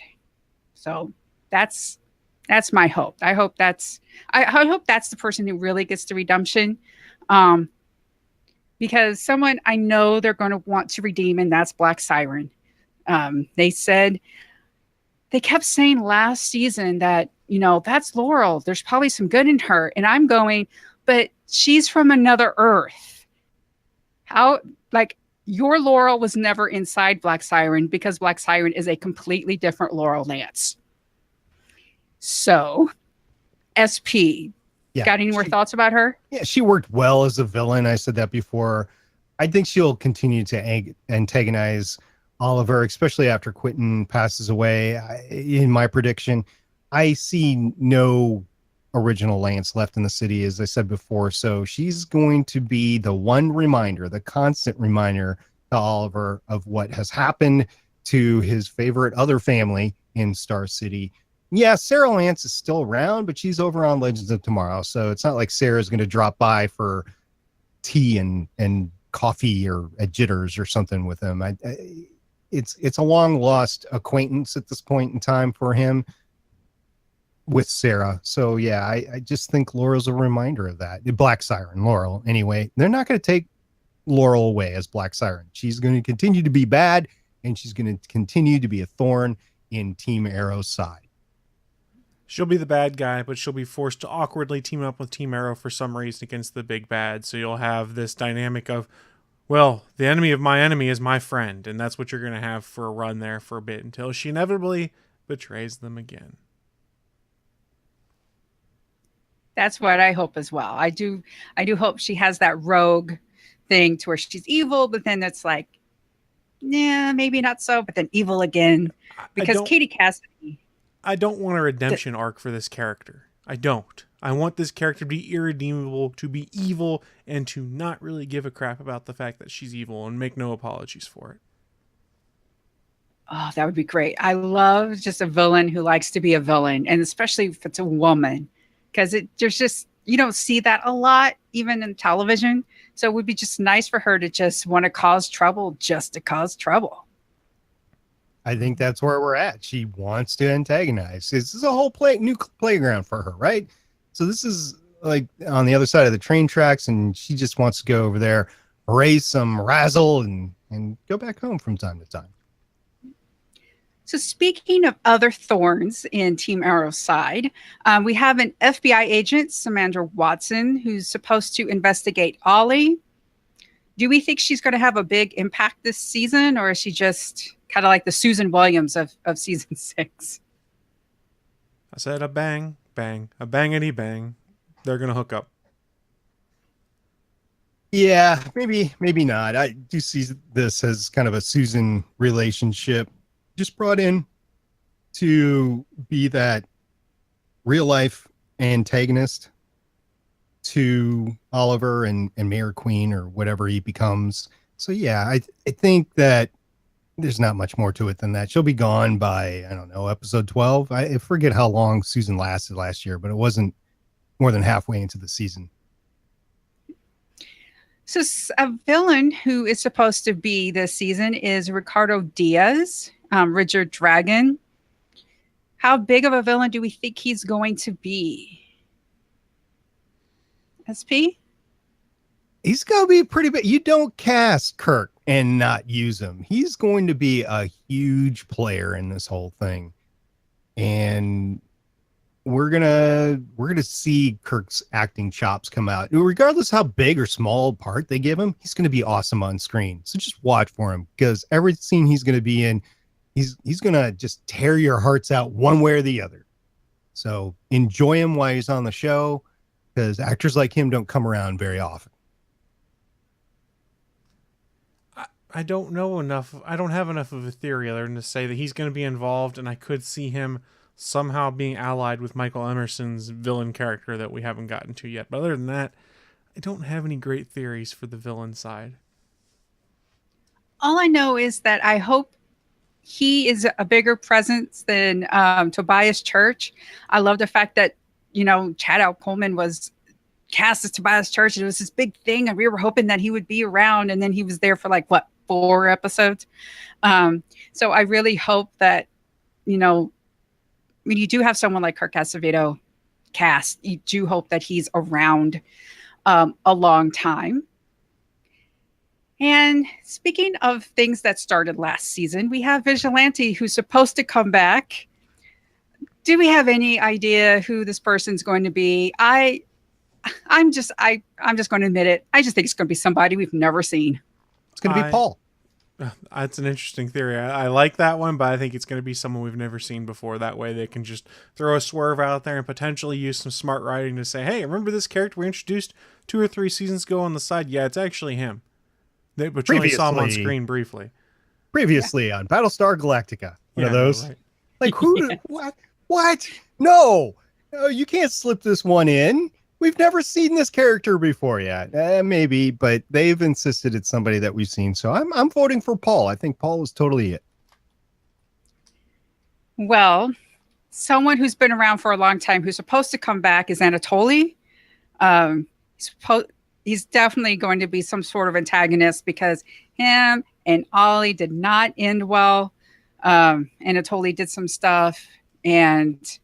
So that's my hope. I hope that's the person who really gets the redemption. Because someone I know they're going to want to redeem, and that's Black Siren. They kept saying last season that, that's Laurel. There's probably some good in her. And I'm going, but she's from another Earth. Your Laurel was never inside Black Siren, because Black Siren is a completely different Laurel Lance. So, SP, got any more thoughts about her? Yeah, she worked well as a villain. I said that before. I think she'll continue to antagonize Oliver, especially after Quentin passes away. In my prediction, I see no original Lance left in the city, as I said before. So she's going to be the one reminder, the constant reminder to Oliver of what has happened to his favorite other family in Star City. Yeah, Sarah Lance is still around, but she's over on Legends of Tomorrow. So it's not like Sarah's going to drop by for tea and coffee or at Jitters or something with him. It's a long lost acquaintance at this point in time for him with Sarah. So yeah, I just think Laurel's a reminder of that. Black Siren, Laurel. Anyway, they're not going to take Laurel away as Black Siren. She's going to continue to be bad, and she's going to continue to be a thorn in Team Arrow's side. She'll be the bad guy, but she'll be forced to awkwardly team up with Team Arrow for some reason against the big bad. So you'll have this dynamic of, well, the enemy of my enemy is my friend, and that's what you're going to have for a run there for a bit until she inevitably betrays them again. That's what I hope as well. I do hope she has that rogue thing to where she's evil, but then it's like, yeah, maybe not so, but then evil again. Because Katie Cassidy. I don't want a redemption arc for this character. I don't. I want this character to be irredeemable, to be evil, and to not really give a crap about the fact that she's evil and make no apologies for it. Oh, that would be great. I love just a villain who likes to be a villain, and especially if it's a woman, because there's just, you don't see that a lot, even in television. So it would be just nice for her to just want to cause trouble just to cause trouble. I think that's where we're at. She wants to antagonize. This is a whole new playground for her, right? So this is like on the other side of the train tracks, and she just wants to go over there, raise some razzle, and go back home from time to time. So speaking of other thorns in Team Arrow's side, we have an FBI agent, Samantha Watson, who's supposed to investigate Ollie. Do we think she's going to have a big impact this season, or is she just kind of like the Susan Williams of season 6? I said a bang, bang, a bangity bang. They're going to hook up. Yeah, maybe not. I do see this as kind of a Susan relationship, just brought in to be that real life antagonist to Oliver and Mayor Queen, or whatever he becomes. So yeah, I think that there's not much more to it than that. She'll be gone by, I don't know, episode 12. I forget how long Susan lasted last year, but it wasn't more than halfway into the season. So a villain who is supposed to be this season is Ricardo Diaz, Richard Dragon. How big of a villain do we think he's going to be? SP? He's going to be pretty big. You don't cast Kirk and not use him. He's going to be a huge player in this whole thing. And we're gonna see Kirk's acting chops come out. Regardless how big or small part they give him, he's gonna be awesome on screen. So just watch for him, because every scene he's gonna be in, he's gonna just tear your hearts out one way or the other. So enjoy him while he's on the show, because actors like him don't come around very often. I don't know enough. I don't have enough of a theory other than to say that he's going to be involved, and I could see him somehow being allied with Michael Emerson's villain character that we haven't gotten to yet. But other than that, I don't have any great theories for the villain side. All I know is that I hope he is a bigger presence than Tobias Church. I love the fact that, Chad Al Coleman was cast as Tobias Church. It was this big thing, and we were hoping that he would be around, and then he was there for 4 episodes. So I really hope that, when you do have someone like Kirk Acevedo cast, you do hope that he's around a long time. And speaking of things that started last season, we have Vigilante, who's supposed to come back. Do we have any idea who this person's going to be? I'm just going to admit it. I just think it's going to be somebody we've never seen. It's going to be Paul. That's an interesting theory. I like that one, but I think it's going to be someone we've never seen before. That way they can just throw a swerve out there and potentially use some smart writing to say, hey, remember this character we introduced 2 or 3 seasons ago on the side? Yeah, it's actually him. But you only saw him on screen briefly. Previously on Battlestar Galactica. One of those. Right. Like, who? What? No, you can't slip this one in. We've never seen this character before yet. Maybe, but they've insisted it's somebody that we've seen. So I'm voting for Paul. I think Paul is totally it. Well, someone who's been around for a long time who's supposed to come back is Anatoly. He's definitely going to be some sort of antagonist, because him and Ollie did not end well. Anatoly did some stuff, and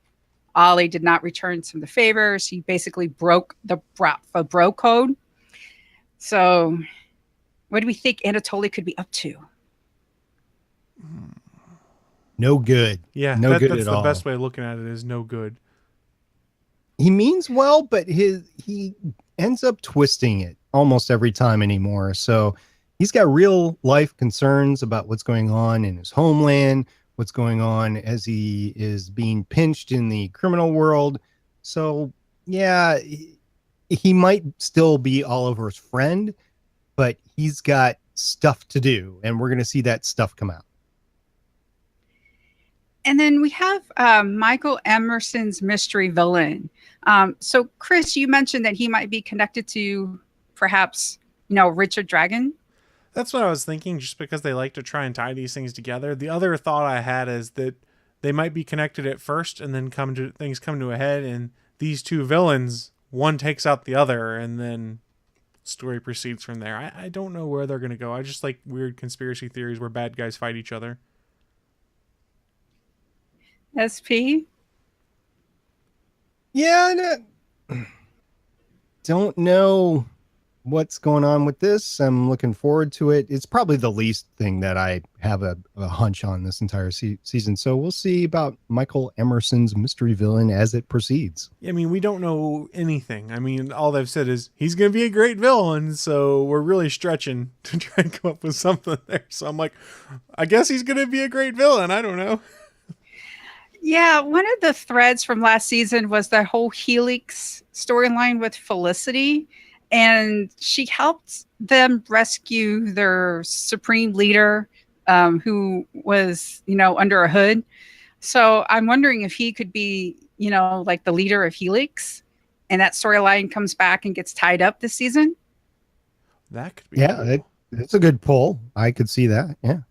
Ollie did not return some of the favors. He basically broke the bro code. So What do we think Anatoly could be up to? No good. Yeah, No good that's at the all. best way of looking at it, is no good. He means well, but he ends up twisting it almost every time anymore. So he's got real life concerns about what's going on in his homeland, what's going on as he is being pinched in the criminal world. So yeah, he might still be Oliver's friend, but he's got stuff to do, and we're going to see that stuff come out. And then we have Michael Emerson's mystery villain. So, Chris, you mentioned that he might be connected to perhaps, Richard Dragon. That's what I was thinking, just because they like to try and tie these things together. The other thought I had is that they might be connected at first, and then things come to a head, and these two villains, one takes out the other, and then story proceeds from there. I don't know where they're going to go. I just like weird conspiracy theories where bad guys fight each other. SP? Yeah, don't know what's going on with this. I'm looking forward to it. It's probably the least thing that I have a hunch on this entire season. So we'll see about Michael Emerson's mystery villain as it proceeds. I mean, we don't know anything. I mean, all they've said is he's going to be a great villain. So we're really stretching to try and come up with something there. So I'm like, I guess he's going to be a great villain. I don't know. Yeah, one of the threads from last season was the whole Helix storyline with Felicity, and she helped them rescue their supreme leader, who was, under a hood. So I'm wondering if he could be, like the leader of Helix, and that storyline comes back and gets tied up this season. That could be. Yeah, it's a good pull. I could see that. Yeah.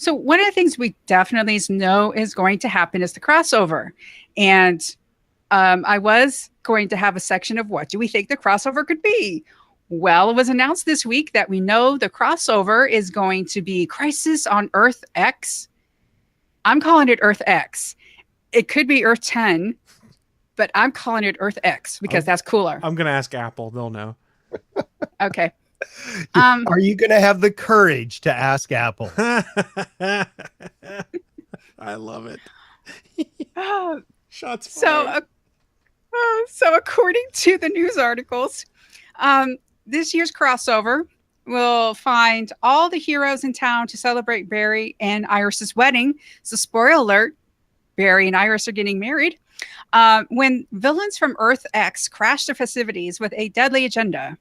So one of the things we definitely know is going to happen is the crossover. And I was going to have a section of what do we think the crossover could be? Well, it was announced this week that we know the crossover is going to be Crisis on Earth X. I'm calling it Earth X. It could be Earth 10, but I'm calling it Earth X because that's cooler. I'm going to ask Apple. They'll know. Okay. Are you going to have the courage to ask Apple? I love it. Shots fired. So according to the news articles, this year's crossover will find all the heroes in town to celebrate Barry and Iris's wedding. So spoiler alert, Barry and Iris are getting married. When villains from Earth X crash their festivities with a deadly agenda.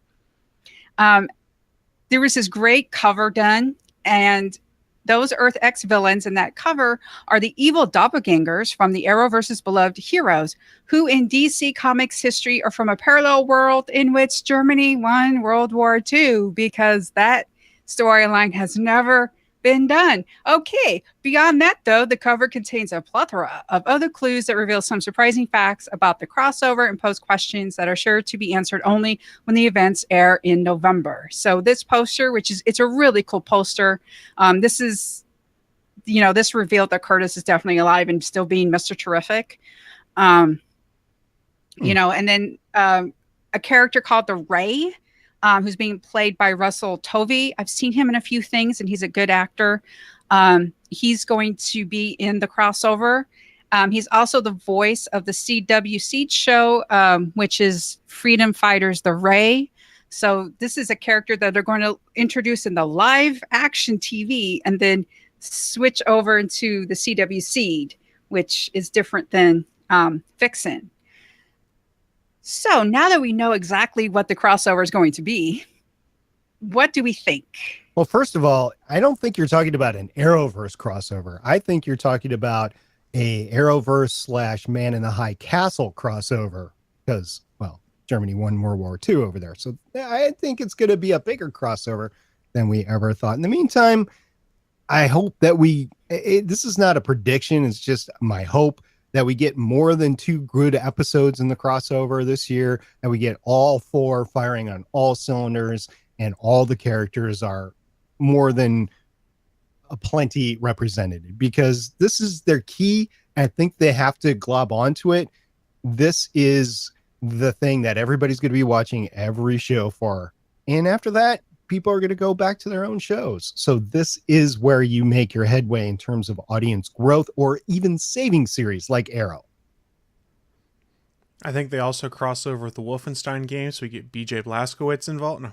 There was this great cover done, and those Earth X villains in that cover are the evil doppelgangers from the Arrowverse's beloved heroes, who in DC Comics history are from a parallel world in which Germany won World War II, because that storyline has never been done. Okay, beyond that, though, the cover contains a plethora of other clues that reveal some surprising facts about the crossover and pose questions that are sure to be answered only when the events air in November. So this poster, it's a really cool poster. This is, this revealed that Curtis is definitely alive and still being Mr. Terrific. And then a character called the Ray, who's being played by Russell Tovey. I've seen him in a few things, and he's a good actor. He's going to be in the crossover. He's also the voice of the CW Siege show, which is Freedom Fighters The Ray. So this is a character that they're going to introduce in the live action TV and then switch over into the CW Seed, which is different than Vixen. So now that we know exactly what the crossover is going to be, what do we think? Well, first of all, I don't think you're talking about an Arrowverse crossover. I think you're talking about a Arrowverse / Man in the High Castle crossover because, well, Germany won World War II over there. So I think it's going to be a bigger crossover than we ever thought. In the meantime, I hope that this is not a prediction. It's just my hope that we get more than 2 good episodes in the crossover this year, and we get all 4 firing on all cylinders, and all the characters are more than plenty represented, because this is their key. I think they have to glob onto it. This is the thing that everybody's going to be watching every show for And after that, people are going to go back to their own shows. So this is where you make your headway in terms of audience growth or even saving series like Arrow. I think they also cross over with the Wolfenstein game, so we get BJ Blazkowicz involved. No.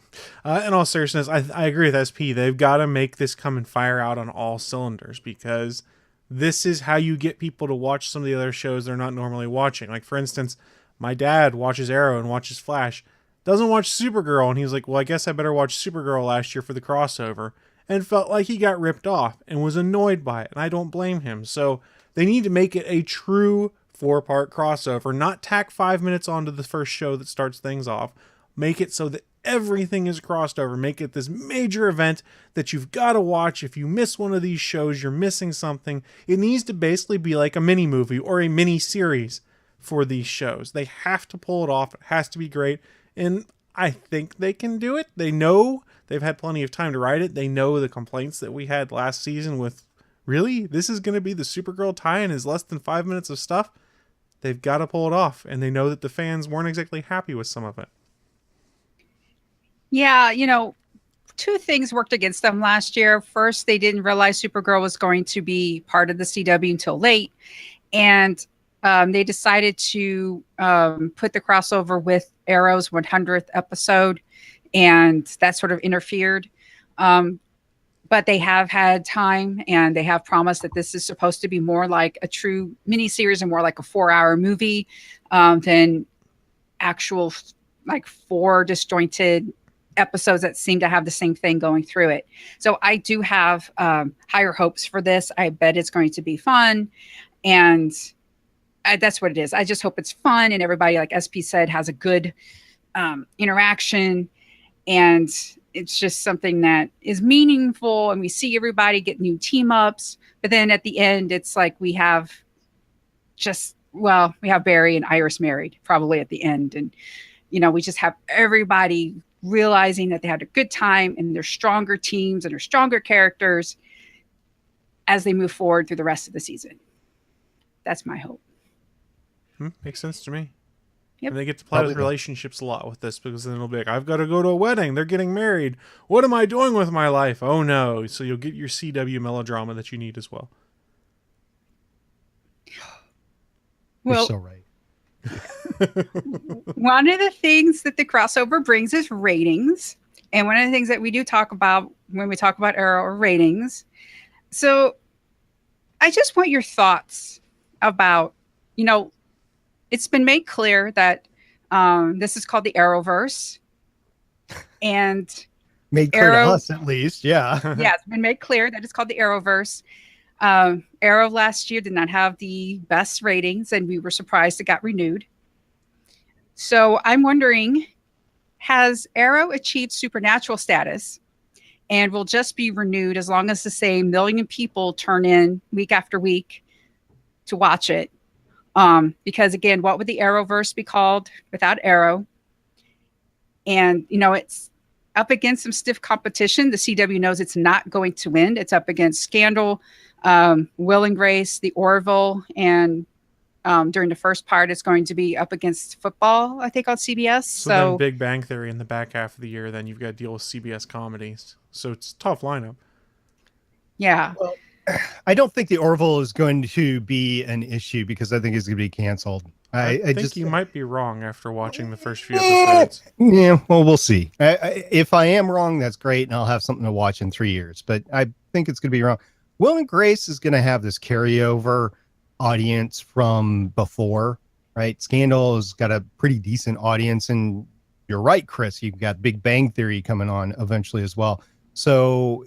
In all seriousness, I agree with SP. They've got to make this come and fire out on all cylinders, because this is how you get people to watch some of the other shows they're not normally watching. Like, for instance, my dad watches Arrow and watches Flash, doesn't watch Supergirl, and he's like, well, I guess I better watch Supergirl last year for the crossover, and felt like he got ripped off and was annoyed by it, and I don't blame him. So they need to make it a true 4-part crossover, not tack 5 minutes onto the first show that starts things off. Make it so that everything is crossed over. Make it this major event that you've got to watch. If you miss one of these shows, you're missing something. It needs to basically be like a mini movie or a mini series for these shows. They have to pull it off. It has to be great. And I think they can do it. They know they've had plenty of time to write it. They know the complaints that we had last season with, really, this is going to be the Supergirl tie-in is less than 5 minutes of stuff. They've got to pull it off, and they know that the fans weren't exactly happy with some of it. Yeah, two things worked against them last year. First, they didn't realize Supergirl was going to be part of the CW until late, and they decided to put the crossover with Arrow's 100th episode, and that sort of interfered. But they have had time, and they have promised that this is supposed to be more like a true miniseries and more like a 4-hour movie than actual like 4 disjointed episodes that seem to have the same thing going through it. So I do have higher hopes for this. I bet it's going to be fun, and that's what it is. I just hope it's fun and everybody, like SP said, has a good interaction, and it's just something that is meaningful, and we see everybody get new team ups. But then at the end, it's like we have Barry and Iris married probably at the end. And, we just have everybody realizing that they had a good time and they're stronger teams and they're stronger characters as they move forward through the rest of the season. That's my hope. Makes sense to me. Yep. And they get to play with relationships a lot with this, because then it'll be like, I've got to go to a wedding. They're getting married. What am I doing with my life? Oh, no. So you'll get your CW melodrama that you need as well. You're so right. One of the things that the crossover brings is ratings. And one of the things that we do talk about when we talk about Arrow are ratings. So I just want your thoughts about, it's been made clear that this is called the Arrowverse, and made clear to us at least. Yeah. Yeah, it's been made clear that it's called the Arrowverse. Arrow last year did not have the best ratings, and we were surprised it got renewed. So I'm wondering, has Arrow achieved supernatural status and will just be renewed as long as the same million people turn in week after week to watch it? Because again, what would the Arrowverse be called without Arrow? And, it's up against some stiff competition. The CW knows it's not going to win. It's up against Scandal, Will and Grace, the Orville, and during the first part, it's going to be up against football, I think, on CBS. So then Big Bang Theory in the back half of the year, then you've got to deal with CBS comedies. So it's a tough lineup. Yeah. Well, I don't think the Orville is going to be an issue, because I think it's going to be canceled. I think you might be wrong after watching the first few episodes. Yeah, well, we'll see. If I am wrong, that's great, and I'll have something to watch in 3 years. But I think it's going to be wrong. Will and Grace is going to have this carryover audience from before, right? Scandal has got a pretty decent audience, and you're right, Chris. You've got Big Bang Theory coming on eventually as well. So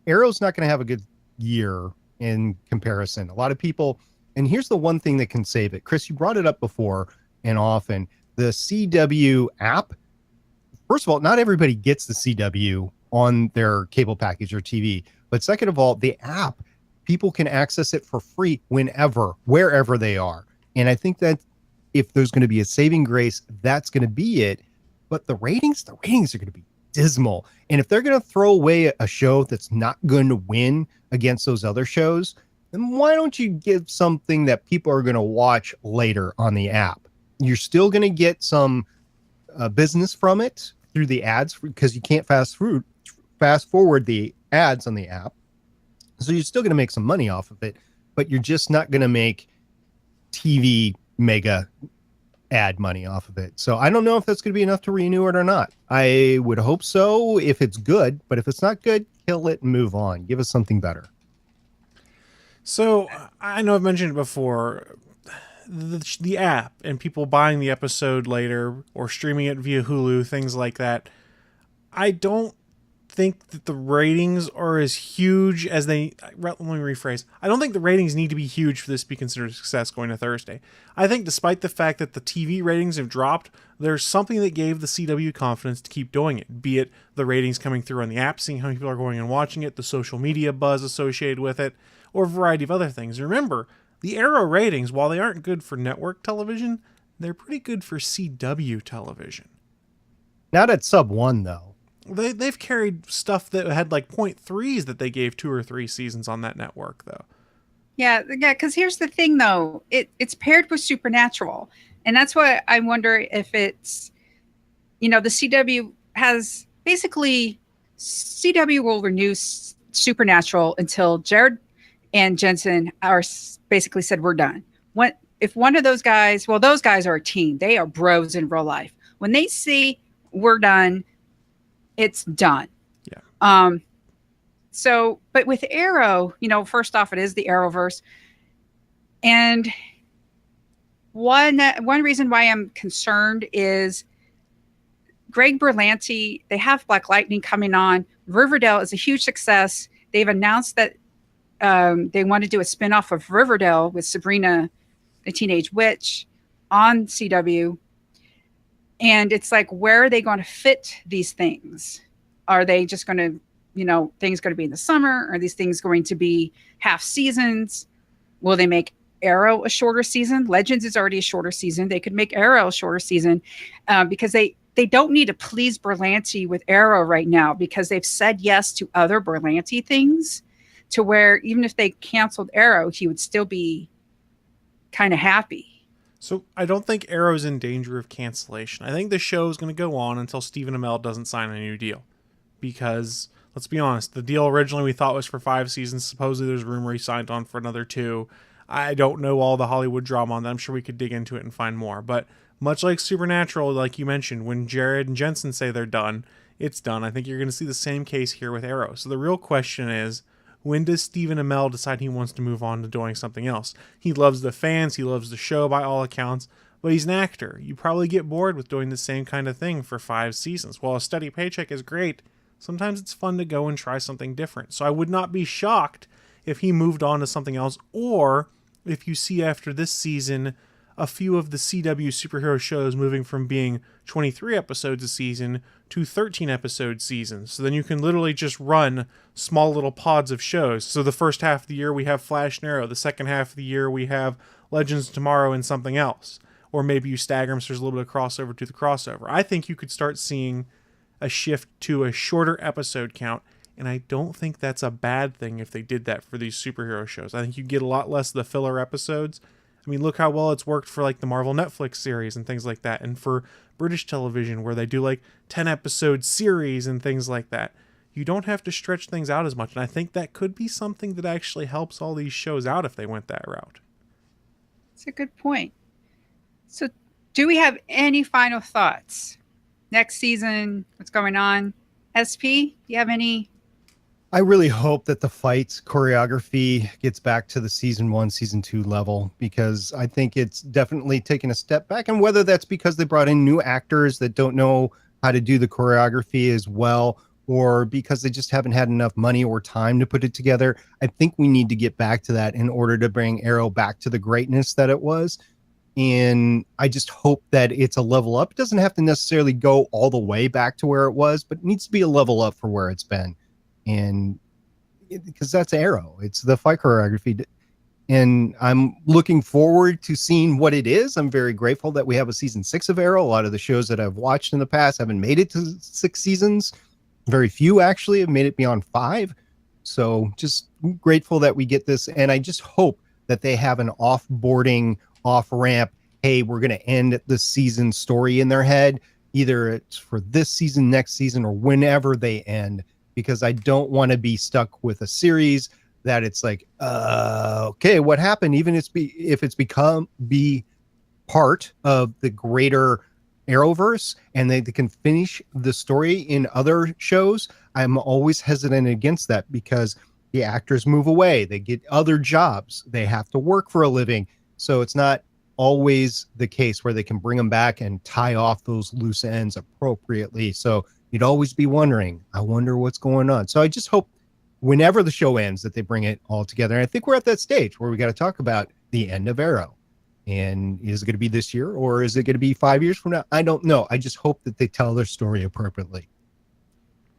Arrow's not going to have a good year in comparison. A lot of people, and here's the one thing that can save it. Chris, you brought it up before and often. The CW app, first of all, not everybody gets the CW on their cable package or TV. But second of all, the app, people can access it for free whenever, wherever they are. And I think that if there's going to be a saving grace, that's going to be it. But the ratings are going to be dismal. And if they're going to throw away a show that's not going to win against those other shows, then why don't you give something that people are going to watch later on the app? You're still going to get some business from it through the ads because you can't fast forward the ads on the app. So you're still going to make some money off of it, but you're just not going to make TV mega ad money off of it. So I don't know if that's going to be enough to renew it or not. I would hope so if it's good, but if it's not good, kill it and move on. Give us something better. So I know I've mentioned it before, the app and people buying the episode later or streaming it via Hulu, things like that. I don't think that the ratings are as huge as they, let me rephrase. I don't think the ratings need to be huge for this to be considered a success going to Thursday. I think despite the fact that the TV ratings have dropped, there's something that gave the CW confidence to keep doing it, be it the ratings coming through on the app, seeing how many people are going and watching it, the social media buzz associated with it, or a variety of other things. Remember, the Arrow ratings, while they aren't good for network television, they're pretty good for CW television. Not at sub 1, though. They've carried stuff that had like 0.3s that they gave 2 or 3 seasons on that network, though. Yeah, because here's the thing, though. It's paired with Supernatural. And that's why I wonder if it's, the CW has basically, CW will renew Supernatural until Jared and Jensen are basically said, we're done. If one of those guys, well, those guys are a team. They are bros in real life. When they see we're done, it's done. Yeah. So, but with Arrow, first off, it is the Arrowverse. And one reason why I'm concerned is Greg Berlanti, they have Black Lightning coming on. Riverdale is a huge success. They've announced that they want to do a spinoff of Riverdale with Sabrina, the Teenage Witch, on CW. And it's like, where are they going to fit these things? Are they just going to, things going to be in the summer? Are these things going to be half seasons? Will they make Arrow a shorter season? Legends is already a shorter season. They could make Arrow a shorter season because they don't need to please Berlanti with Arrow right now because they've said yes to other Berlanti things to where even if they canceled Arrow, he would still be kind of happy. So I don't think Arrow's in danger of cancellation. I think the show is going to go on until Stephen Amell doesn't sign a new deal. Because, let's be honest, the deal originally we thought was for 5 seasons. Supposedly there's rumor he signed on for another 2. I don't know all the Hollywood drama on that. I'm sure we could dig into it and find more. But much like Supernatural, like you mentioned, when Jared and Jensen say they're done, it's done. I think you're going to see the same case here with Arrow. So the real question is, when does Stephen Amell decide he wants to move on to doing something else? He loves the fans. He loves the show by all accounts. But he's an actor. You probably get bored with doing the same kind of thing for 5 seasons. While a steady paycheck is great, sometimes it's fun to go and try something different. So I would not be shocked if he moved on to something else, or if you see after this season a few of the CW superhero shows moving from being 23 episodes a season to 13 episode seasons. So then you can literally just run small little pods of shows. So the first half of the year we have Flash and Arrow. The second half of the year we have Legends of Tomorrow and something else. Or maybe you stagger them so there's a little bit of crossover to the crossover. I think you could start seeing a shift to a shorter episode count, and I don't think that's a bad thing if they did that for these superhero shows. I think you get a lot less of the filler episodes. I mean, look how well it's worked for like the Marvel Netflix series and things like that, and for British television where they do like 10 episode series and things like that. You don't have to stretch things out as much, and I think that could be something that actually helps all these shows out if they went that route. That's a good point. So do we have any final thoughts? Next season, what's going on? SP, do you have any? I really hope that the fights choreography gets back to the season 1, season 2 level, because I think it's definitely taken a step back. And whether that's because they brought in new actors that don't know how to do the choreography as well, or because they just haven't had enough money or time to put it together, I think we need to get back to that in order to bring Arrow back to the greatness that it was. And I just hope that it's a level up. It doesn't have to necessarily go all the way back to where it was, but it needs to be a level up for where it's been. And because that's Arrow, it's the fight choreography. And I'm looking forward to seeing what it is. I'm very grateful that we have a season 6 of Arrow. A lot of the shows that I've watched in the past haven't made it to 6 seasons. Very few actually have made it beyond 5. So just grateful that we get this. And I just hope that they have an off-ramp, hey, we're going to end the season story in their head, either it's for this season, next season, or whenever they end, because I don't want to be stuck with a series that it's like, okay, what happened? Even if it's be part of the greater Arrowverse and they can finish the story in other shows, I'm always hesitant against that because the actors move away, they get other jobs, they have to work for a living. So it's not always the case where they can bring them back and tie off those loose ends appropriately. So you'd always be wondering, I wonder what's going on. So I just hope whenever the show ends that they bring it all together. And I think we're at that stage where we got to talk about the end of Arrow. And is it going to be this year or is it going to be 5 years from now? I don't know. I just hope that they tell their story appropriately.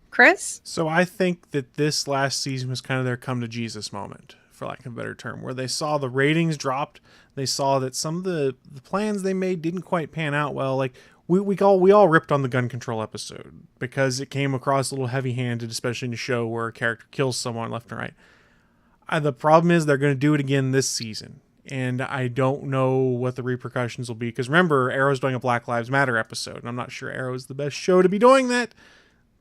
Chris? So I think that this last season was kind of their come to Jesus moment, for lack of a better term, where they saw the ratings dropped. They saw that some of the plans they made didn't quite pan out well. Like we all ripped on the gun control episode because it came across a little heavy-handed, especially in a show where a character kills someone left and right. The problem is they're going to do it again this season. And I don't know what the repercussions will be. Because remember, Arrow's doing a Black Lives Matter episode. And I'm not sure Arrow's the best show to be doing that.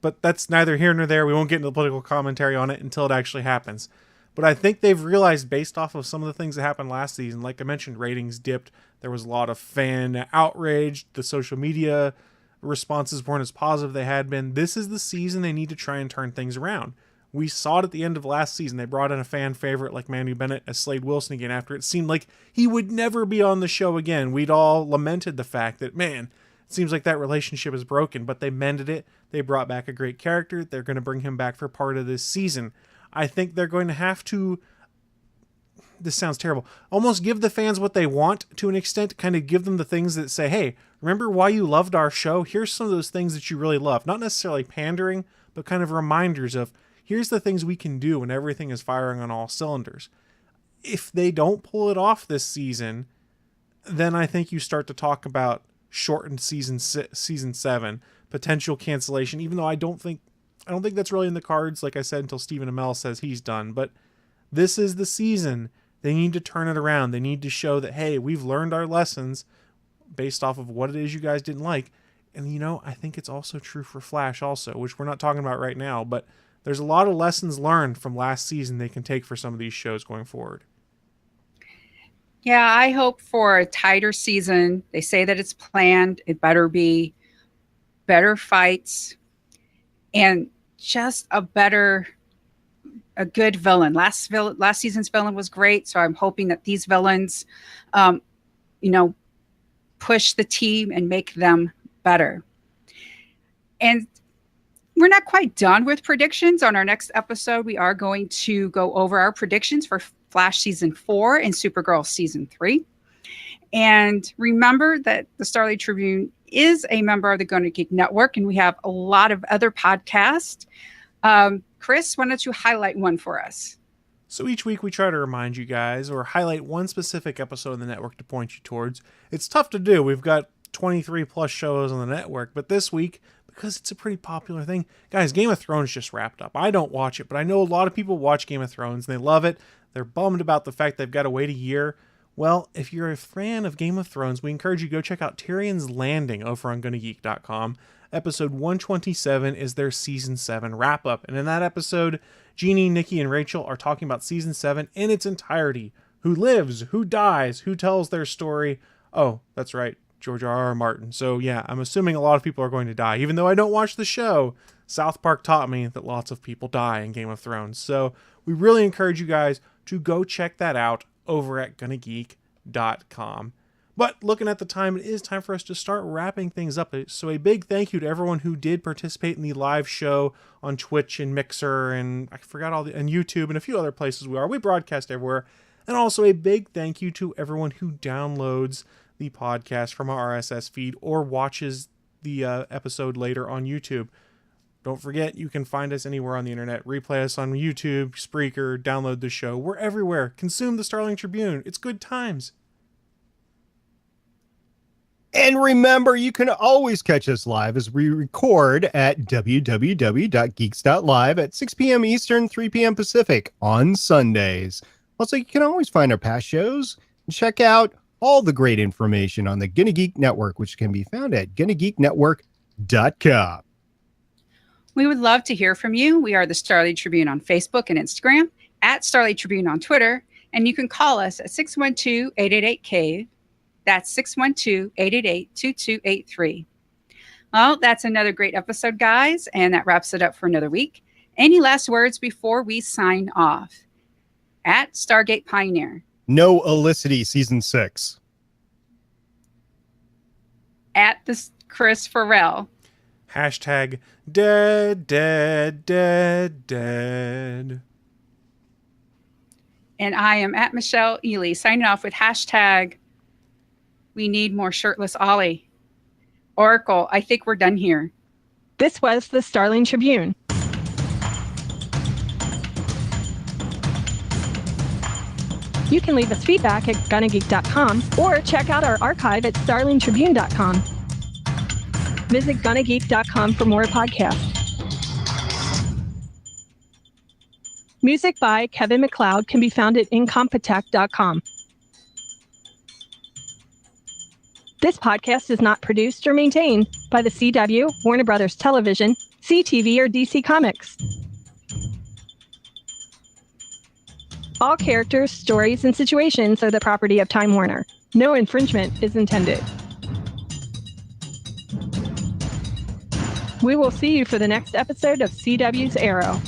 But that's neither here nor there. We won't get into the political commentary on it until it actually happens. But I think they've realized, based off of some of the things that happened last season, like I mentioned, ratings dipped. There was a lot of fan outrage. The social media responses weren't as positive they had been. This is the season they need to try and turn things around. We saw it at the end of last season. They brought in a fan favorite like Manu Bennett as Slade Wilson again after it seemed like he would never be on the show again. We'd all lamented the fact that, man, it seems like that relationship is broken, but they mended it. They brought back a great character. They're going to bring him back for part of this season. I think they're going to have to, this sounds terrible, almost give the fans what they want to an extent, kind of give them the things that say, hey, remember why you loved our show? Here's some of those things that you really love. Not necessarily pandering, but kind of reminders of, here's the things we can do when everything is firing on all cylinders. If they don't pull it off this season, then I think you start to talk about shortened season 7, potential cancellation, even though I don't think that's really in the cards, like I said, until Stephen Amell says he's done. But this is the season. They need to turn it around. They need to show that, hey, we've learned our lessons based off of what it is you guys didn't like. And, I think it's also true for Flash also, which we're not talking about right now, but there's a lot of lessons learned from last season they can take for some of these shows going forward. Yeah, I hope for a tighter season. They say that it's planned. It better be better fights and just a good villain. Last season's villain was great, so I'm hoping that these villains, push the team and make them better. And we're not quite done with predictions. On our next episode, we are going to go over our predictions for Flash Season 4 and Supergirl Season 3. And remember that the Starling Tribune is a member of the Gonna Geek Network, and we have a lot of other podcasts. Chris, why don't you highlight one for us? So each week we try to remind you guys or highlight one specific episode of the network to point you towards. It's tough to do. We've got 23 plus shows on the network, but this week, because it's a pretty popular thing, guys, Game of Thrones just wrapped up. I don't watch it, but I know a lot of people watch Game of Thrones and they love it. They're bummed about the fact they've got to wait a year. Well, if you're a fan of Game of Thrones, we encourage you to go check out Tyrion's Landing over on GonnaGeek.com. Episode 127 is their Season 7 wrap-up. And in that episode, Jeannie, Nikki, and Rachel are talking about Season 7 in its entirety. Who lives, who dies, who tells their story. Oh, that's right, George R.R. Martin. So yeah, I'm assuming a lot of people are going to die. Even though I don't watch the show, South Park taught me that lots of people die in Game of Thrones. So we really encourage you guys to go check that out over at GonnaGeek.com. But looking at the time, it is time for us to start wrapping things up. So a big thank you to everyone who did participate in the live show on Twitch and Mixer and and YouTube and a few other places we broadcast everywhere. And also a big thank you to everyone who downloads the podcast from our RSS feed or watches the episode later on YouTube. Don't forget, you can find us anywhere on the internet. Replay us on YouTube, Spreaker, download the show. We're everywhere. Consume the Starling Tribune. It's good times. And remember, you can always catch us live as we record at www.geeks.live at 6 p.m. Eastern, 3 p.m. Pacific on Sundays. Also, you can always find our past shows and check out all the great information on the Gonna Geek Network, which can be found at GonnaGeekNetwork.com. We would love to hear from you. We are the Starling Tribune on Facebook and Instagram, at Starling Tribune on Twitter, and you can call us at 612-888-CAVE. That's 612-888-2283. Well, that's another great episode, guys, and that wraps it up for another week. Any last words before we sign off? At Stargate Pioneer. No Elicity season 6. At the Chris Farrell. Hashtag dead, dead, dead, dead. And I am at Michelle Ely, signing off with hashtag we need more shirtless Ollie. Oracle, I think we're done here. This was the Starling Tribune. You can leave us feedback at gonnageek.com or check out our archive at starlingtribune.com. Visit gonnageek.com for more podcasts. Music by Kevin MacLeod can be found at incompetech.com. This podcast is not produced or maintained by the CW, Warner Brothers Television, CTV, or DC Comics. All characters, stories, and situations are the property of Time Warner. No infringement is intended. We will see you for the next episode of CW's Arrow.